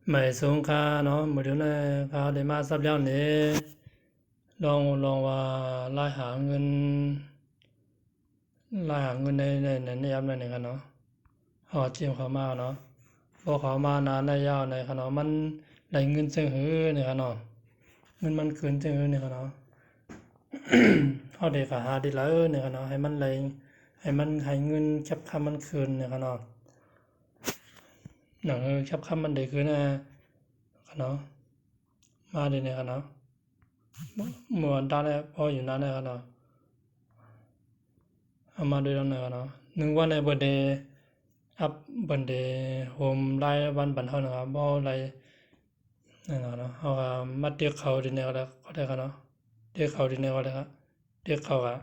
ไม่สงค่าเนาะมือเดียวนะเขาได้มาสับแล้วเนี่ยลองว่าไล่หาเงินในแอปนั่นเองครับเนาะหอจิ้มเขามาเนาะพอเขามานานได้ยาวในครับเนาะมันได้เงินเชิงหือเนี่ยครับเนาะเงินมันคืนเชิงหือเนี่ยครับเนาะเขาเด็กหาดีแล้วเนี่ยครับเนาะให้มันไหลให้มันให้เงินแคปคำมันคืนเนี่ยครับเนาะหนังแคปคำมันได้คืนนะครับเนาะมาดีเนี่ยครับเนาะเมื่อวันตาเนี่ยพออยู่นานเนี่ยครับเนาะเอามาด้วยแล้วเนี่ยครับเนาะ1 วันในเบอร์เดย์อัพบันเดย์โฮมไลฟ์วันบันเท่านะครับบ่ไลฟ์นั่นเนาะเขาก็มาเตียกเขาดีเนี่ยก็ได้ก็ได้ครับเนาะเตียกเขาดีเนี่ยก็ได้ครับเตียกเขาก็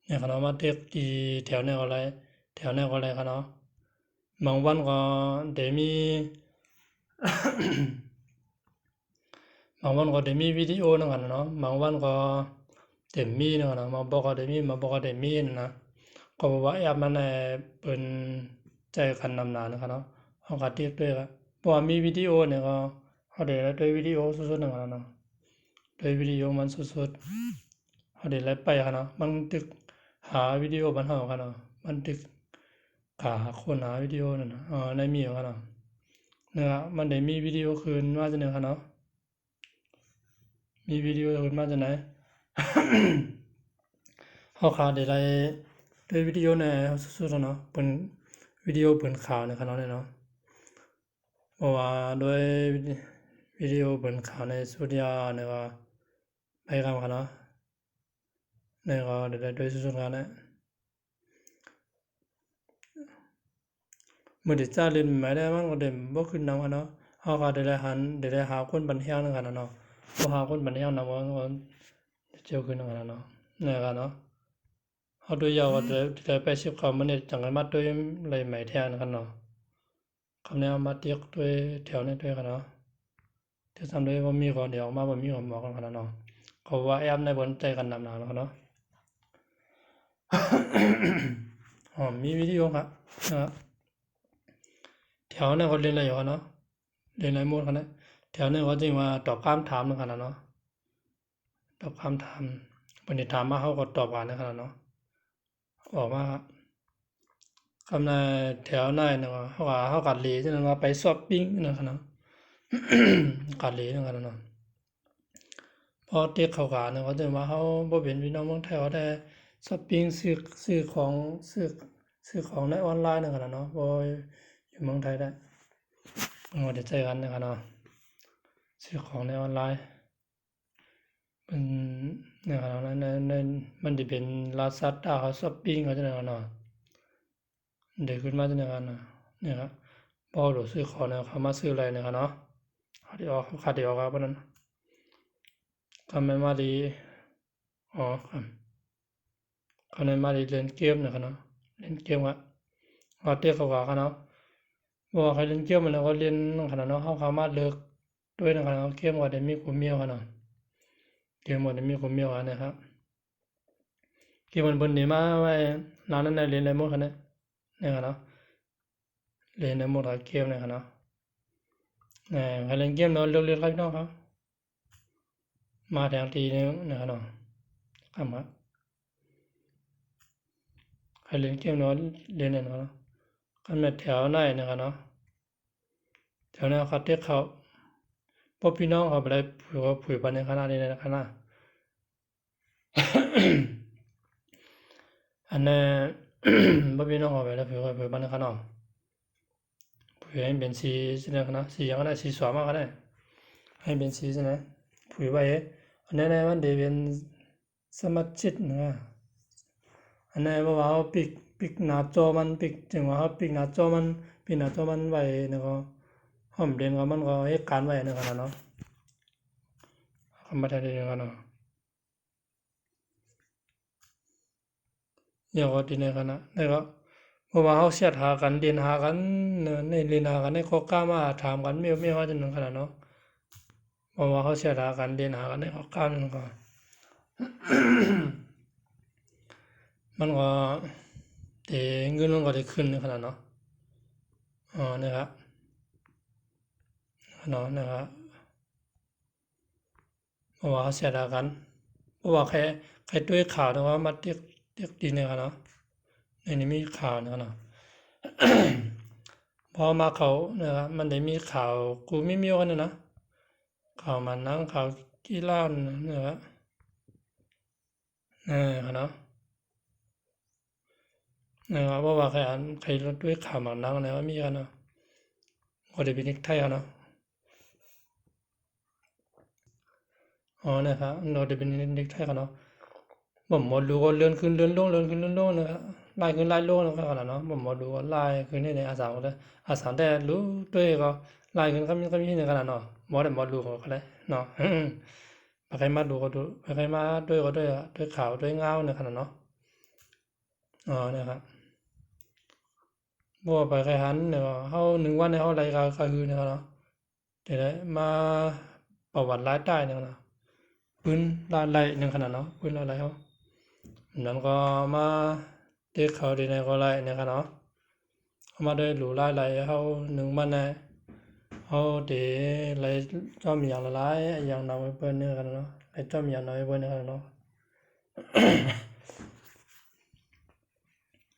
เนี่ยครับเนาะมาเตียกที่แถวเนี่ยก็ได้แถวเนี่ยก็ได้ครับเนาะบางวันก็เดี๋ยวมีบางวันก็เดี๋ยวมีวิดีโอนะครับเนาะบางวันก็เดี๋ยวมีนะครับเนาะมาบอกก็เดี๋ยวมีมาบอกก็เดี๋ยวมีนะก็บอกว่าแอปมันเป็นใจกันนำหนานะครับเนาะเขาก็เทียบด้วยครับเพราะว่ามีวิดีโอเนี่ยก็เขาเดี๋ยวด้วยวิดีโอสุดๆนะครับเนาะด้วยวิดีโอมันสุดๆเขาเดี๋ยวไล่ไปครับเนาะมันตึกหาวิดีโอบันเทาครับเนาะมันตึกหาคนหาวิดีโอนั่นนะในมีครับเนาะเนี่ยมันได้มีวิดีโอคืนมาจากไหนครับเนาะมีวิดีโอคืนมาจากไหน เขาขาดได้ด้วยวิดีโอเนี่ยสุดๆเนาะเป็นวิดีโอเปิดข่าวในขณะนี้เนาะเพราะว่าด้วยวิดีโอเปิดข่าวในสุดยาเนี่ยก็ไปกันกันเนาะเนี่ยก็ได้ด้วยสุดๆกันเนี่ยเมื่อที่จะเล่นไม่ได้มันก็เด่นบ่ขึ้นนำกันเนาะเขาขาดได้หาคนบันเทิงในขณะเนาะพอหาคนบันเทิงนำมันก็เจียวขึ้นในขณะเนาะเนี่ยกันเนาะเขาด้วยยาวก็ได้ไปชิบเขามันเนี่ยจังกันมาด้วยเลยไม่แทนกันเนาะคำนี้มาเตียกด้วยแถวนี้ด้วยกันเนาะ ที่ทำด้วยว่ามีคนเดียวมาบ่มีคนบอกกันขนาดเนาะเขาว่าแอมในบนใจกันนำหนาแล้วเนาะ อ๋อมีวิดีโอครับนะครับแถวนั้นเขาเรียนอะไรอยู่กันเนาะเรียนอะไรหมดกันนะแถวนั้นเขาจริงว่าตอบคำถามนึงขนาดเนาะตอบคำถามวันนี้ถามมาเขาก็ตอบกันนะขนาดเนาะออกมาคำนั้นแถวนั้นเนาะเขากัดหลีจังว่าไปช้อปปิ้งนะครับเนาะ กัดหลีนะครับเนาะ พอเด็กเขาก็เนี่ยเขาจะว่าเขาบ่เป็นพี่น้องเมืองไทยเขาได้ช้อปปิงซื้อของซื้อของในออนไลน์นั่นกันน่ะเนาะบ่อยู่เมืองไทยได้มันบ่ได้ใช้กันนะครับเนาะซื้อของในออนไลน์มันเนี่ยครับเนาะในมันสิเป็น Lazada เขาช้อปปิงเขาจังได๋เนาะเด็กขึ้นมาจังได๋กันน่ะเนี่ยครับพอรู้ซื้อของเนี่ยเขามาซื้ออะไรเนี่ยครับเนาะเขาสิออกครับอันนั้นคำแม่นมาดีอ๋อครับ เขาในมาเล่นเกมนะครับเนาะเล่นเกมก็เขาเตะเขาว่ากันเนาะบ่ว่าใครเล่นเกมมันแล้วก็เล่นขนาดเนาะเขาสามารถเลิกด้วยนะครับเนาะเกมก็ได้มีคุณเมียกันเนาะเกมก็ได้มีคุณเมียกันนะครับเกมมันเบิ่นนี่มาไว้นานนั้นได้เล่นได้หมดครับเนี่ยครับเนาะเล่นได้หมดครับเกมเนี่ยครับเนาะใครเล่นเกมเนาะเลือกๆครับพี่น้องครับมาแทงทีนึงนะครับเนาะครับใครเล่นเกมเนาะเล่นได้เนาะกันแม่นแถวไหนนะครับเนาะแถวนั้นเขาเตะเขา พวกพี่น้องเขาไปได้ผือปันในคณะนี้ในคณะ อันนั้น พวกพี่น้องเขาไปได้ผือปันในคณะผือให้เป็นสีใช่ไหมคณะสีอย่างนั้นสีสวยมากก็ได้ให้เป็นสีใช่ไหมผือไว้อันนั้นมันเดี๋ยวเป็นสมาชิกนะอันนั้นว่าเขาปิกหน้าจอมันปิกจึงว่าเขาปิกหน้าจอมันไว้นะครับห้องเรียนก็มันก็เหตุการณ์ไว้นะครับเนาะคำบัตรเรียนกันเนาะ อย่างว่าที่ในคณะนี่ก็เพราะว่าเขาเสียดหากันเรียนหากันในเรียนหากันในข้อกล้ามาถามกันไม่ว่าจะนึงขนาดเนาะเพราะว่าเขาเสียดหากันเรียนหากันในข้อกล้านั่นก็มันก็ แต่เงินมันก็ได้ขึ้นขนาดเนาะนะครับเนาะนะครับเพราะว่าเขาเสียดายกันเพราะว่าใครด้วยข่าวนะว่ามาเรียกดีนะครับเนาะในนี้มีข่าวนะครับเนาะ พอมาเขานะครับมันได้มีข่าวกูไม่มีวันนะข่าวมันนั่งข่าวกีฬานะครับเนาะนะครับเพราะว่าใครรถด้วยข่าวมันนั่งนะว่ามีกันเนาะก็ได้เป็นนิกไทยกันเนาะนะครับเราได้เป็นนิกไทยกันเนาะผมหมดรู้ก็เลื่อนขึ้นเลื่อนลงเลื่อนขึ้นเลื่อนลงนะครับไล่ขึ้นไล่ลงนะครับขนาดเนาะผมหมดรู้ก็ไล่ขึ้นในอาสามก็ได้อาสามแต่รู้ด้วยก็ไล่ขึ้นก็มีในขนาดเนาะหมดรู้ก็ได้เนาะใครมาดูก็ดูใครมาด้วยก็ด้วยข่าวด้วยเงาในขนาดเนาะนะครับบ่ไปใครหันเนี่ยเฮา1วันเนี่ยเฮารายการก็คือเนี่ยเนาะแต่ได้มาประวัติรายได้เนี่ยเนาะปืนรายไล่เนี่ยขนาดเนาะปืนรายไล่เฮานั้นก็มาเด็กเขาดีในก็ไล่เนี่ยเนาะเอามาได้หรูรายไล่เฮา1วันเนี่ยเฮาได้ไล่จอมอย่างละหลายอย่างนำไปเปิ้นเนี่ยกันเนาะไล่จอมอย่างนำไปเปิ้นเนี่ยกันเนาะ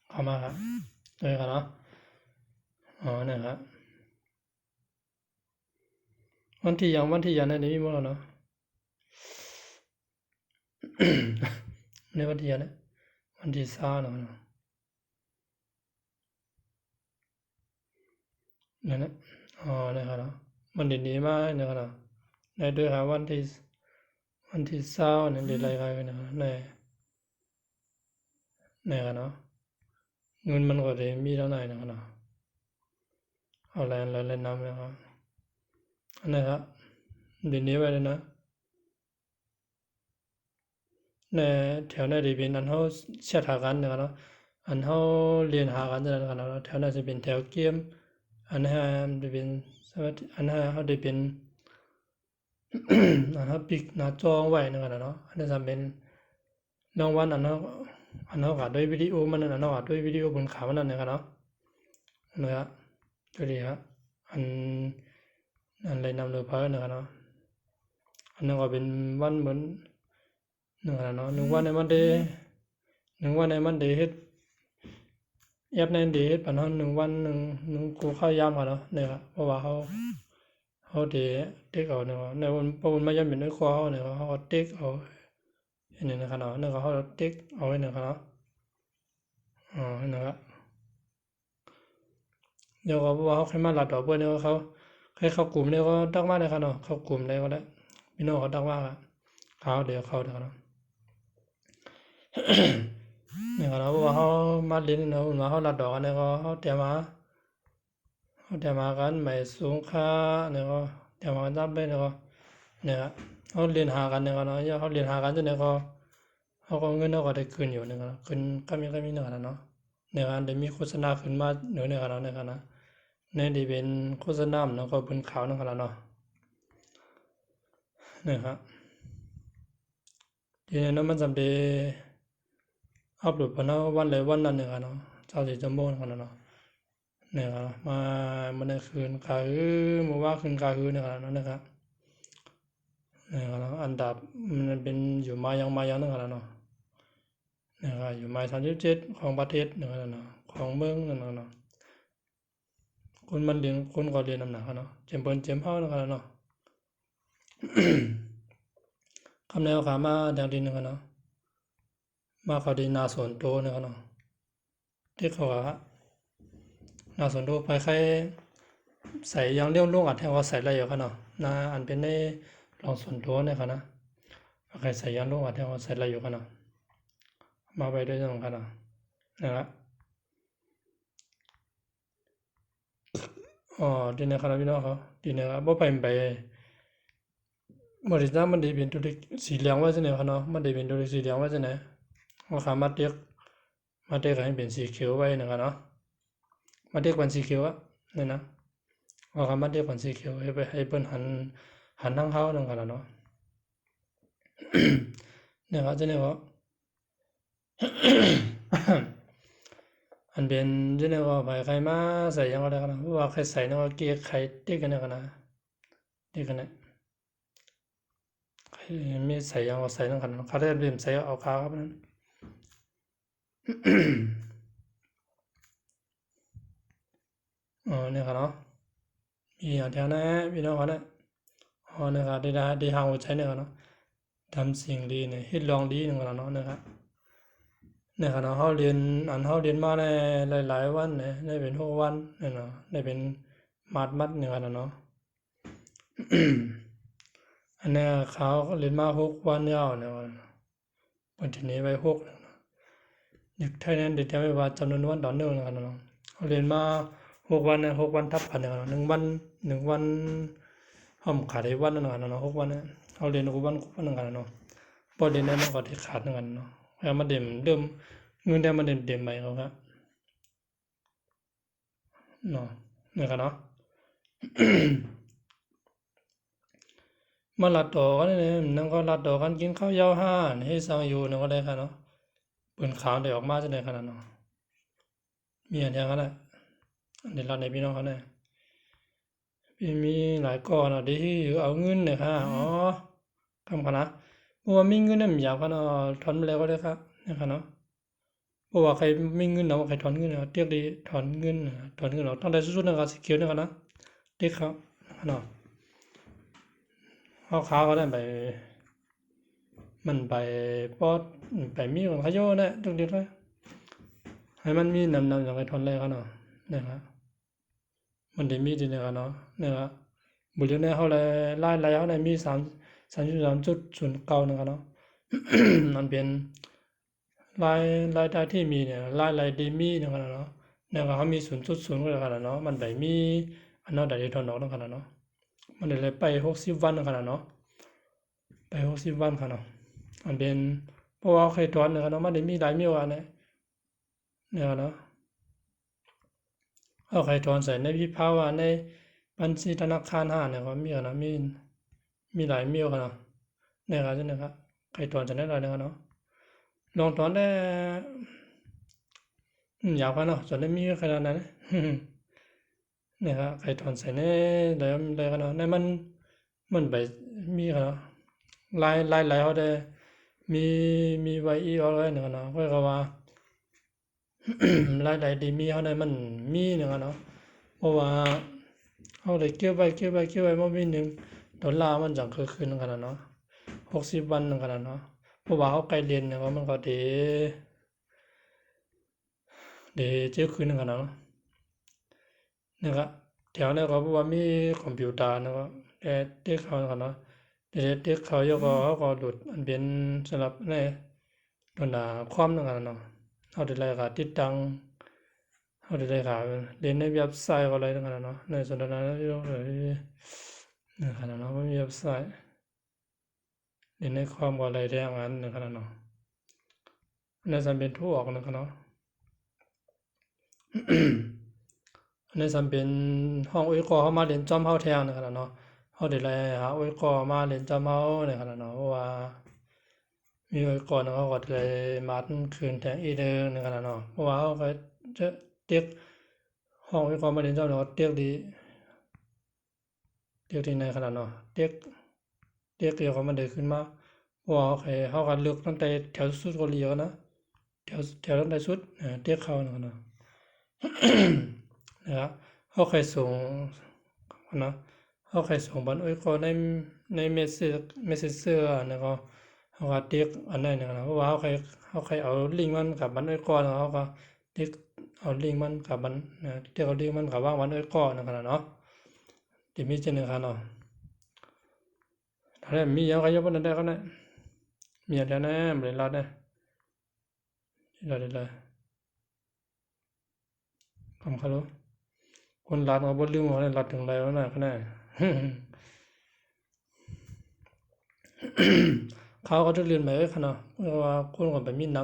เข้ามาครับกันเนาะนะครับวันที่อย่างนั้นนี่มีหมดแล้วเนาะในวันที่อย่างนั้นวันที่20เนาะนั่นแหละนะครับเนาะมันดีมากนะครับเนาะในด้วยครับวันที่20นั่นได้รายการกันนะครับในกันเนาะเงินมันก็ได้มีเท่าไหร่นะครับเนาะเอาแรงเล่นน้ำนะครับนะครับดีไว้เลยนะในแถวนั้นได้เป็นอันเฮาเสียดหากันนะครับเนาะอันเฮาเรียนหากันนะครับเนาะแถวนั้นจะเป็นแถวเกมอันนั้นจะเป็นอันนั้นเฮาได้เป็น อันนั้นปิกหน้าจอไว้นะครับเนาะอันนั้นจะเป็นรางวัลอันนั้นก็ด้วยวิดีโอมันอันนั้นก็ด้วยวิดีโอบนขามันนั่นนะครับเนาะนะครับตัวนี้ครับอันเลยนำเลยพานะครับเนาะอันนั้นก็เป็นวันเหมือนนะครับเนาะ1 วันในมันได้เฮ็ดแอปในได้เฮ็ดปานเนาะ1 วันหนึ่งกูเข้ายามกันเนาะนะครับเพราะว่าเขาได้เทคเอาเนี่ยในวันเพราะมันไม่จำเป็นต้องคอเขาเนี่ยเขาก็เทคเอาอันนี้นะครับเนาะเนี่ยเขาเทคเอาไว้นะครับเนาะนะครับเดี๋ยวก็ว่าเขาใครมาหลัดดอกเพื่อนเนี่ยเขาใครเข้ากลุ่มเนี่ยก็ตั้งมาเลยครับเนาะเข้ากลุ่มได้ก็ได้พี่น้องเขาตั้งว่าเขาเดี๋ยวเขาเดี๋ยวเนาะ เนี่ยครับเนาะเพราะว่าเขามาเรียนเนาะมาเขาหลัดดอกกันเนี่ยก็เขาเตรียมมากันไม่สูงค่าเนี่ยก็เตรียมมากันตั้งไปเนี่ยก็เนี่ยเขาเรียนหากันเนี่ยก็เนาะเขาเรียนหากันจนเนี่ยก็เขาก็เงินเขาก็ได้คืนอยู่เนี่ยก็คืนก็มีเนี่ยกันเนาะเนี่ยกันได้มีโฆษณาขึ้นมาเนี่ยกันเนาะเนี่ยกันนะในที่เป็นโฆษณาเนาะก็บนข่าวเนี่ยกันเนาะเนี่ยครับทีนี้เนาะมันจำเป็นอัปโหลดไปเนาะวันเลยวันนั้นเนี่ยกันเนาะ24 ชั่วโมงกันเนาะเนี่ยครับมามันได้คืนกาคือเมื่อว่าคืนกาคือเนี่ยกันเนาะนะครับเนี่ยครับอันดับมันเป็นอยู่มายังเนี่ยกันเนาะนะครับอยู่มา37ของประเทศเนี่ยกันเนาะของเมืองเนี่ยกันเนาะคนมันเรียนคนก็เรียนนำหนักเนาะเจมเปิ้นเจมเฮาเนี่ยกันเนาะคำแนวขามาดังดินเนี่ยกันเนาะมาเขาดีนาส่วนโตเนี่ยกันเนาะที่เขาว่านาส่วนโตไปใครใส่ยางเลี้ยวลงอัดให้ว่าใส่อะไรอยู่กันเนาะนาอันเป็นในลองส่วนโตเนี่ยกันนะใครใส่ยางลงอัดให้ว่าใส่อะไรอยู่กันเนาะมาไปด้วยกันเนาะนะครับดีนะครับพี่น้องเขาดีนะครับบ่ไปบริษัทมันได้เป็นตัวเลขสีเหลืองว่าจังได๋ครับเนาะมันได้เป็นตัวเลขสีเหลืองว่าจังได๋เขาสามารถเรียกให้เป็นสีเขียวไว้นะครับเนาะมาเรียกเป็นสีเขียวอะนี่นะเขาสามารถเรียกเป็นสีเขียวให้เพิ่นหันทางเข้านั่นกันล่ะเนาะเนี่ยครับจังได๋ก็ อันเป็นจะเนี่ยว่าไปใครมาใส่ยังก็ได้กันนะเพราะว่าใครใส่เนี่ยว่าเกียร์ใครเด็กกันเนี่ยกันนะเด็กกันเนี่ยใครไม่ใส่ยังก็ใส่นั่นกันนะเขาได้เรียนใส่เอาขาครับนั้นอ๋อเนี่ยกันเนาะมีอย่างเดียวนะพี่น้องกันนะอ๋อเนี่ยครับได้หาหัวใจเนี่ยกันเนาะทำสิ่งดีเนี่ยฮิตลองดีเนี่ยกันเนาะเนี่ยครับเนี่ยครับเนาะเขาเรียนเขาเรียนมาในหลายๆวันเนี่ยได้เป็น6 วันเนี่ยเนาะได้เป็นมัดเนี่ยกันเนาะ อันเนี้ยเขาเรียนมา6 วันยาวเนี่ยวันที่นี้ไปเด็กไทยนั้นเด็กจะไม่ว่าจำนวนวันต่อเนื่องนะครับน้องเขาเรียนมา6 วันนะ6 วันทับกันนะครับ1 วันห้องขาดได้วันนึงนะครับน้อง6 วันเนี่ยเขาเรียน6 วันนะครับน้องพอเรียนได้มันก็ที่ขาดนะครับน้องแล้วมาเด่มเริ่มเงินได้มาเด่มไปเขาครับเนาะนะครับเนาะ มาลัดต่อกันเนี่ยนั่งก็ลัดต่อกันกินข้าวยาวห้าให้สร้างอยู่นั่นก็ได้ค่ะเนาะปืนขาวได้ออกมาจะได้ขนาดเนาะมีอันเดียวกันแหละอันเดียวรัดในพี่น้องเขาเนี่ยมีหลายก้อนอ่ะที่เอาเงินเนี่ยค่ะอ๋อทำกันนะเพราะว่ามีเงินเนี่ยอยากกันเนาะถอนมาแล้วก็ได้ครับเนี่ยค่ะเนาะเพราะว่าใครมีเงินเนาะใครถอนเงินเนาะเรียกดีถอนเงินเนาะตั้งแต่สุดๆนะครับสกิลเนี่ยกันนะเด็กเขาเนาะเขาขาวก็ได้ไปมันไปปอดไปมีของเขาโยเนี่ยทุกเดือนเลย ให้มันมีนำอย่างไรทอนแรกกันเนาะนะครับมันได้มีดีนะครับเนาะนะครับบุญเนี่ยเขาเลยไล่เขาเลยมี33.09นะครับเนาะ มันเป็นรายได้ที่มีเนี่ยรายได้มีนะครับเนาะนะครับเขามี0.0ก็แล้วกันเนาะมันได้มีอันนั้นได้ทอนออกนะครับเนาะมันเลยไป60 วันนะครับเนาะไป60 วันครับเนาะมันเป็นเพราะว่าเคยถอนนะครับเนาะมันได้มีหลายมีว่าเนี่ยเนาะ เอาใครถอนใส่ในพี่ภาวะในบัญชีธนาคารห้าเนี่ยก็มีนะมีหลายมีกันนะเนี่ยครับเนี่ยครับใครถอนจะได้หลายเนี่ยเนาะลองถอนได้ยาวกันเนาะจนได้มีขนาดนั้นเนี่ยครับใครถอนใส่ในได้กันเนาะในมันไปมีกันเนาะลายเขาได้มีไว้อีกอะไรเนี่ยเนาะก็ว่า รายได้ดีมีเขาได้มันมีเนี่ยเนาะเพราะว่าเขาได้เก็บไว้มามี$1มันจังคือคืนกันเนาะ60 วันกันเนาะเพราะว่าเขาใกล้เรียนเนี่ยมันก็เดี๋ยวเจอคืนกันเนาะนะครับแถวเนี่ยก็เพราะว่ามีคอมพิวเตอร์นะครับแต่เด็กเขากันเนาะแต่เด็กเขาโยก็เขาก็หลุดอันเป็นสำหรับในโดนความนั่นกันเนาะเขาได้รายการติดตั้ง เขาได้ข่าวเรียนในเว็บไซต์อะไรต่างๆเนาะในส่วนนั้นเนี่ยขนาดเนาะไม่มีเว็บไซต์เรียนในความก็อะไรได้งานเนี่ยขนาดเนาะในสัมเป็นทั่วออกนะครับเนาะในสัมเป็นห้องอุ้ยกอเขามาเรียนจอมเฮาแทงนะครับเนาะเขาได้เลยหาอุ้ยกอมาเรียนจอมเฮาเนี่ยขนาดเนาะเพราะว่ามีอุ้ยกอเขาก็เลยมาคืนแทงอีเดอร์เนี่ยขนาดเนาะเพราะว่าเขาก็จะเด็กห้องอุ้ยกอมาเรียนจอมเนาะเด็กดีในขนาดเนาะเด็กเดียวเขามันเดินขึ้นมาเพราะว่าเขาก็เลือกตั้งแต่แถวสุดก็เลียวนะแถวตั้งแต่สุดเด็กเขาเนาะ นะครับเขาเคยส่งนะเขาเคยส่งบันอ้อยก็ในเมสเซอร์นะครับเขาก็ติ๊กอันนั้นนะครับเพราะว่าเขาเคยเอาลิงก์มันกับบันอ้อยก็แล้วเขาก็ติ๊กเอาลิงก์มันกับบันติ๊กเอาลิงก์มันกับว่างบันอ้อยก็นะครับเนาะที่มีเช่นนะครับเนาะถ้ามีอย่างไรยกมันได้ก็ได้มีอะไรนะบริษัทได้เลยคำคารุคนรัดก็บ่ลืมว่ารัดถึงไรวะน่ะก็ได้ เขาก็จะเรียนไปขนาดเพราะว่าคนก็ไปมีน้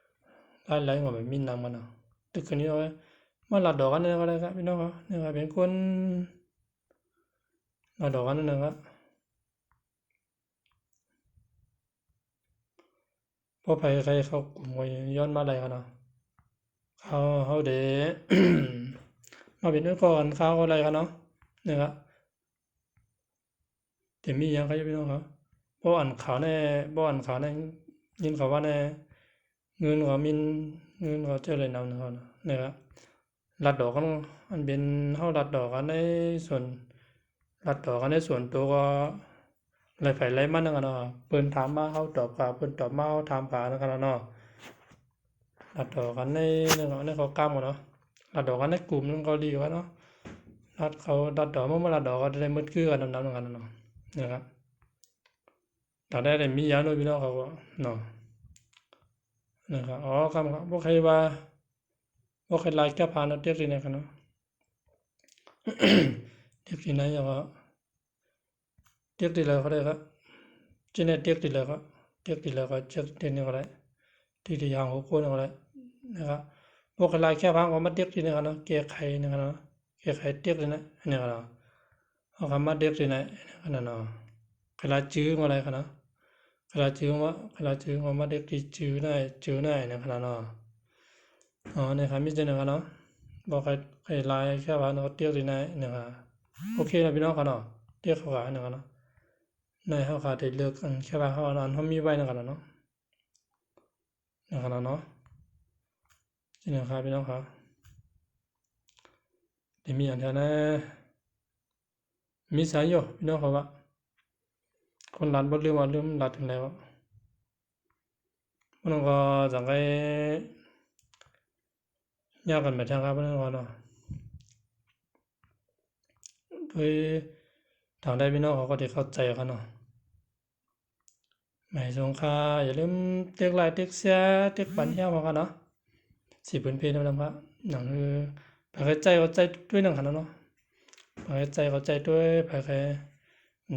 ำหลายก็ไปมีน้ำกันเนาะตึกคนนี้เอาไว้มาหลัดดอกกันเนี่ยก็ได้ครับพี่น้องครับเนี่ยครับเป็นคนหลัดดอกกันนั่นนะครับพอไปใครเขากลุ่มก็ย้อนมาอะไรกันเนาะ เขาเด มาเป็นก่อนข้าวอะไรกันเนาะนะครับเดี๋ยวมียังเขาจะพี่น้องครับบ่อันข่าวในบ่อันข่าวในยินเขาว่าในเงินเขามินเงินเขาเจอเลยนำเขานะครับรัดดอกกันมันเป็นเฮารัดดอกกันในส่วนรัดดอกกันในส่วนตัวก็ไรไผไรมันนั่นกันเนาะเพิ่นถามมาเฮาตอบกาเพิ่นตอบมาเฮาถามกานั่นกันเนาะรัดดอกกันในนั่นก็ในเขากล้ามกันเนาะรัดดอกกันในกลุ่มนึงเขาดีกว่าเนาะรัดดอกมารัดดอกก็ได้มืดคือกันนำๆกันเนาะนะครับถ้าได้มียาโนพี่น้องเขาก็เนาะนะครับอ๋อครับบ่ใครว่าบ่ใครไลค์แค่ผ่านเตียกสินะครับเนาะ เตียกสิไหนก็เตียกที่แล้วก็ได้ครับจิเนี่ยเตียกที่แล้วก็เตียกที่แล้วก็เตียกที่นี่ก็ได้ที่อย่างหัวโคนก็ได้นะครับบ่ใครไลค์แค่ผ่านก็มาเตียกที่นี่กันเนาะแก้ไขนะครับเนาะแก้ไขเตียกนี่นะนี่ก็เนาะเอาคำมาเตียกที่ไหนกันเนาะใครไลค์จื้อมาอะไรกันเนาะใครไลค์จื้อมาเตียกที่จื้อได้นะครับเนาะอ๋อเนี่ยครับมีจังนะครับเนาะบ่ใครไลค์แค่ผ่านก็เตียกที่ไหนนะครับโอเคนะพี่น้องครับเนาะเตียกเขาก็นะครับเนาะในเฮาก็ได้เลือกอันแค่ว่าเฮาอันเฮามีไว้นะครับเนาะนะครับเนาะนี่นะครับพี่น้องครับเดี๋ยวมีอันเดียวนะมีสายอยู่พี่น้องครับว่าคนรัดบ่ลืมว่าลืมรัดถึงแล้วมันก็จังไกยากกันไปทางครับพี่น้องครับเนาะเพื่อทางใดพี่น้องเขาก็ได้เข้าใจกันเนาะหมายสงค่าอย่าลืมเตียกไลค์เตียกแชร์เตียกปันเฮียมากันเนาะสิเพิ่นเพนำครับหนังคือไปเข้าใจด้วยหนังคั่นเนาะไปเข้าใจด้วยไป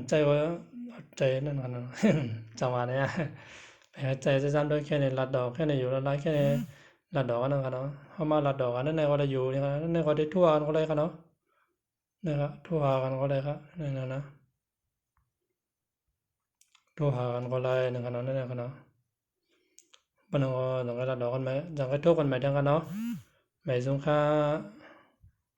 ใจก็ใจนั่นกันเนาะ จังหวะเนี้ยไปใจจะจำด้วยแค่ในลัดดอกแค่ในอยู่ละลายแค่ในลัดดอกกันนะครับเนาะเฮามาลัดดอกกันนั่นในก็ได้อยู่นี่ครับนั่นในก็ได้ทั่วกันก็ได้ครับเนาะนะครับทั่วกันก็ได้ครับนั่นนะทั่วกันก็ได้นะครับเนาะนั่นนะครับเนาะปนก็ต้องลัดดอกกันไหมจังก็ทั่วกันไหมจังกันเนาะหมายสงค่า